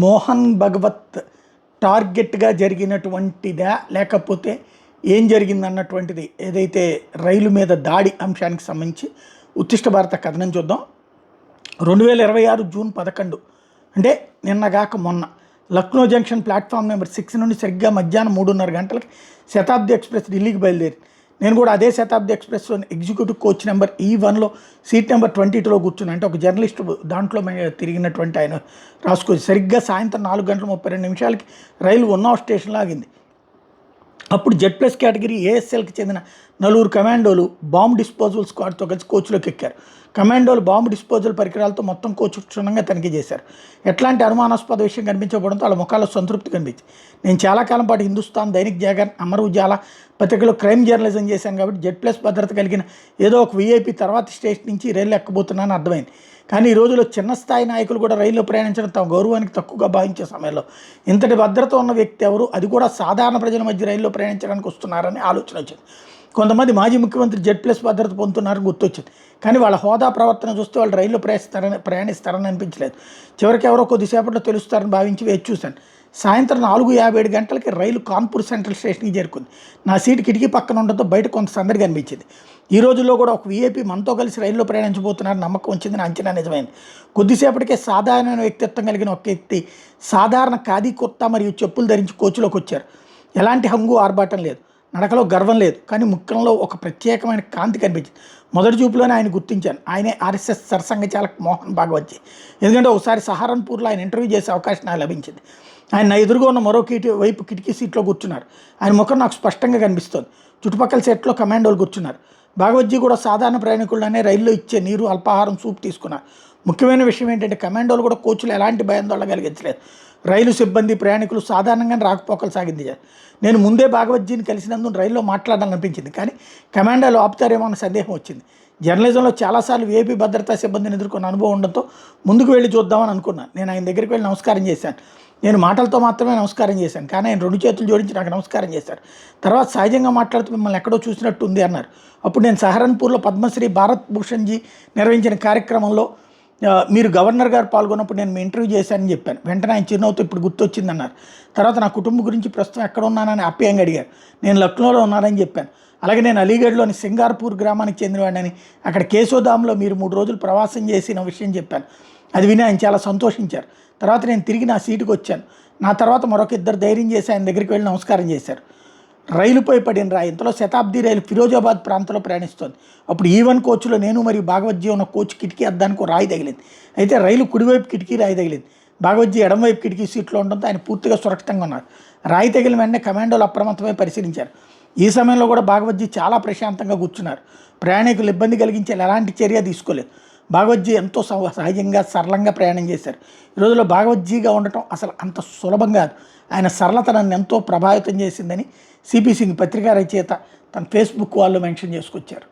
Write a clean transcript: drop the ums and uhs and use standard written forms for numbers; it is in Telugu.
మోహన్ భగవత్ టార్గెట్గా జరిగినటువంటిదా లేకపోతే ఏం జరిగిందన్నటువంటిది ఏదైతే రైలు మీద దాడి అంశానికి సంబంధించి ఉత్తిష్ట భారత కథనం చూద్దాం. 2026 జూన్ 11 అంటే నిన్నగాక మొన్న లక్నో జంక్షన్ ప్లాట్ఫామ్ నెంబర్ 6 నుండి సరిగ్గా మధ్యాహ్నం 3:30 గంటలకి శతాబ్ది ఎక్స్ప్రెస్ ఢిల్లీకి బయలుదేరి నేను కూడా అదే శతాబ్ది ఎక్స్ప్రెస్లో ఎగ్జిక్యూటివ్ కోచ్ నెంబర్ E1లో సీట్ నెంబర్ 22లో కూర్చున్నాను. అంటే ఒక జర్నలిస్ట్ దాంట్లో తిరిగినటువంటి ఆయన రాసుకోవచ్చు. సరిగ్గా సాయంత్రం 4:32 రైలు ఉన్నావ్ స్టేషన్లో ఆగింది. అప్పుడు Z+ కేటగిరీ ASLకి చెందిన 4 కమాండోలు బాంబ్ డిస్పోజల్ స్క్వాడ్తో కలిసి కోచ్లోకి ఎక్కారు. కమాండోలు బాంబు డిస్పోజల్ పరికరాలతో మొత్తం కోచ్ క్షుణ్ణంగా తనిఖీ చేశారు. ఎట్లాంటి అనుమానాస్పద విషయం కనిపించకపోవడంతో వాళ్ళ ముఖాల్లో సంతృప్తి కనిపించింది. నేను చాలా కాలం పాటు హిందుస్థాన్, దైనిక్ జాగరణ్, అమర్ ఉజాలా పత్రికలో క్రైమ్ జర్నలిజం చేశాను కాబట్టి Z+ భద్రత కలిగిన ఏదో ఒక VIP తర్వాత స్టేషన్ నుంచి రైలు ఎక్కబోతున్నానని అర్థమైంది. కానీ ఈ రోజులో చిన్న స్థాయి నాయకులు కూడా రైల్లో ప్రయాణించడం తమ గౌరవానికి తక్కువగా భావించే సమయంలో ఇంతటి భద్రత ఉన్న వ్యక్తి ఎవరు, అది కూడా సాధారణ ప్రజల మధ్య రైల్లో ప్రయాణించడానికి వస్తున్నారని ఆలోచన వచ్చింది. కొంతమంది మాజీ ముఖ్యమంత్రి Z+ భద్రత పొందుతున్నారని గుర్తొచ్చింది. కానీ వాళ్ళ హోదా ప్రవర్తన చూస్తే వాళ్ళు రైల్లో ప్రయాణిస్తారని అనిపించలేదు. చివరికి ఎవరో కొద్దిసేపట్లో తెలుస్తారని భావించి వేచి చూశాను. సాయంత్రం 4:57 గంటలకి రైలు కాన్పూర్ సెంట్రల్ స్టేషన్కి చేరుకుంది. నా సీటు కిటికీ పక్కన ఉండడంతో బయట కొంత సందడి కనిపించింది. ఈ రోజుల్లో కూడా ఒక VIP మనతో కలిసి రైల్లో ప్రయాణించబోతున్నారని నమ్మకం వచ్చింది. నా అంచనా నిజమైంది. కొద్దిసేపటికే సాధారణ వ్యక్తిత్వం కలిగిన ఒక వ్యక్తి సాధారణ ఖాదీ కుర్తా మరియు చెప్పులు ధరించి కోచ్లోకి వచ్చారు. ఎలాంటి హంగు ఆర్భాటం లేదు, నడకలో గర్వం లేదు, కానీ ముఖ్యంలో ఒక ప్రత్యేకమైన కాంతి కనిపించింది. మొదటి చూపులోనే ఆయన గుర్తించాను. ఆయనే RSS సరసంఘ చాలక్ మోహన్ భాగవత్. ఎందుకంటే ఒకసారి సహారన్పూర్లో ఆయన ఇంటర్వ్యూ చేసే అవకాశం నాకు లభించింది. ఆయన నా ఎదురుగా ఉన్న మరో వైపు కిటికీ సీట్లో కూర్చున్నారు. ఆయన ముఖం నాకు స్పష్టంగా కనిపిస్తోంది. చుట్టుపక్కల సెట్లో కమాండోలు కూర్చున్నారు. భాగవత్జీ కూడా సాధారణ ప్రయాణికులనే రైల్లో ఇచ్చే నీరు, అల్పాహారం, సూప్ తీసుకున్నారు. ముఖ్యమైన విషయం ఏంటంటే కమాండోలు కూడా కోచ్లు ఎలాంటి భయాందోళన కలిగించలేదు. రైలు సిబ్బంది, ప్రయాణికులు సాధారణంగా రాకపోకలు సాగింది. నేను ముందే భాగవత్జీని కలిసినందుకు రైల్లో మాట్లాడాలనిపించింది, కానీ కమాండోలు ఆపుతారేమో అన్న సందేహం వచ్చింది. జర్నలిజంలో చాలాసార్లు VIP భద్రతా సిబ్బందిని ఎదుర్కొన్న అనుభవం ఉండడంతో ముందుకు వెళ్ళి చూద్దామని అనుకున్నాను. నేను ఆయన దగ్గరికి వెళ్ళి నమస్కారం చేశాను. నేను మాటలతో మాత్రమే నమస్కారం చేశాను, కానీ ఆయన 2 చేతులు జోడించి నాకు నమస్కారం చేశారు. తర్వాత సహజంగా మాట్లాడుతూ మిమ్మల్ని ఎక్కడో చూసినట్టు ఉంది అన్నారు. అప్పుడు నేను సహరన్పూర్లో పద్మశ్రీ భారత్ భూషణ్జీ నిర్వహించిన కార్యక్రమంలో మీరు గవర్నర్ గారు పాల్గొన్నప్పుడు నేను మీ ఇంటర్వ్యూ చేశానని చెప్పాను. వెంటనే ఆయన చిరునవ్వుతో ఇప్పుడు గుర్తొచ్చిందన్నారు. తర్వాత నా కుటుంబం గురించి ప్రస్తుతం ఎక్కడ ఉన్నానని ఆప్యాయంగా అడిగారు. నేను లక్నోలో ఉన్నానని చెప్పాను. అలాగే నేను అలీగఢ్లోని సింగార్పూర్ గ్రామానికి చెందినవాడిని, అక్కడ కేశోదాంలో మీరు 3 రోజులు ప్రవాసం చేసిన విషయం చెప్పాను. అది విని ఆయన చాలా సంతోషించారు. తర్వాత నేను తిరిగి నా సీటుకు వచ్చాను. నా తర్వాత మరొక 2 ధైర్యం చేసి ఆయన దగ్గరికి వెళ్ళి నమస్కారం చేశారు. రైలుపై పడిన రాయి. ఇంతలో శతాబ్ది రైలు ఫిరోజాబాద్ ప్రాంతంలో ప్రయాణిస్తోంది. అప్పుడు E1 కోచ్లో నేను మరియు భాగవత్జీ ఉన్న కోచ్ కిటికీ అద్దానికి రాయి తగిలింది. అయితే రైలు కుడివైపు కిటికీ రాయి తగిలింది. భాగవత్జీ ఎడమవైపు కిటికీ సీట్లో ఉండడంతో ఆయన పూర్తిగా సురక్షితంగా ఉన్నారు. రాయి తగిలిన వెంటనే కమాండోలు అప్రమత్తమై పరిశీలించారు. ఈ సమయంలో కూడా భాగవత్జీ చాలా ప్రశాంతంగా కూర్చున్నారు. ప్రయాణికులు ఇబ్బంది కలిగించే ఎలాంటి చర్య తీసుకోలేదు. భాగవత్జీ ఎంతో సహజంగా, సరళంగా ప్రయాణం చేశారు. ఈ రోజుల్లో భాగవత్జీగా ఉండటం అసలు అంత సులభం కాదు. ఆయన సరళత నన్ను ఎంతో ప్రభావితం చేసిందని CP సింగ్ పత్రికా రచయిత తన Facebook వాళ్ళు మెన్షన్ చేసుకొచ్చారు.